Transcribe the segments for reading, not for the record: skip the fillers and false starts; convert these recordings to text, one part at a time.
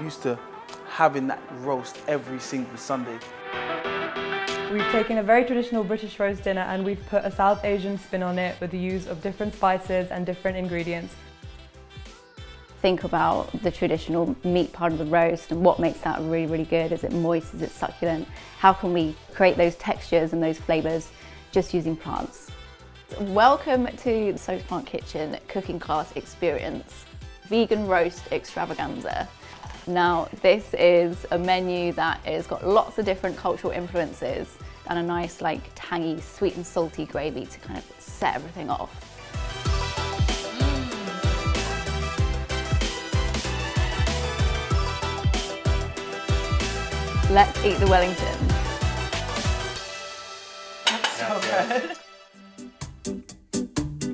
used to having that roast every single Sunday. We've taken a very traditional British roast dinner and we've put a South Asian spin on it with the use of different spices and different ingredients. Think about the traditional meat part of the roast and what makes that really, really good. Is it moist? Is it succulent? How can we create those textures and those flavours just using plants? Welcome to the Soaked Plant Kitchen cooking class experience, vegan roast extravaganza. Now, this is a menu that has got lots of different cultural influences and a nice, like, tangy, sweet and salty gravy to kind of set everything off. Let's eat the Wellington. That's so good.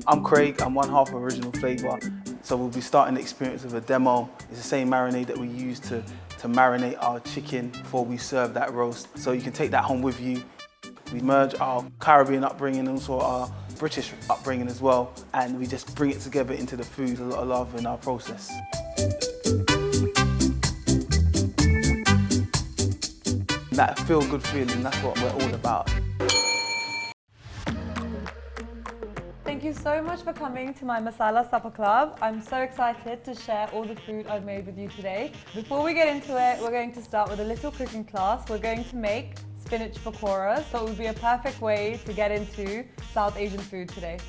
I'm Craig, I'm one half of Original Flavour. So we'll be starting the experience with a demo. It's the same marinade that we use to marinate our chicken before we serve that roast. So you can take that home with you. We merge our Caribbean upbringing and also our British upbringing as well. And we just bring it together into the food, a lot of love in our process. That feel-good feeling, that's what we're all about. Thank you so much for coming to my Masala Supper Club. I'm so excited to share all the food I've made with you today. Before we get into it, we're going to start with a little cooking class. We're going to make spinach pakoras, so it would be a perfect way to get into South Asian food today.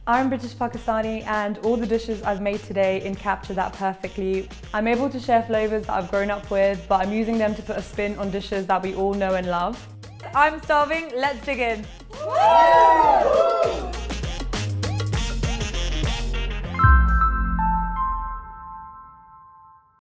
I'm British Pakistani and all the dishes I've made today encapture that perfectly. I'm able to share flavours that I've grown up with, but I'm using them to put a spin on dishes that we all know and love. I'm starving, let's dig in. Woo!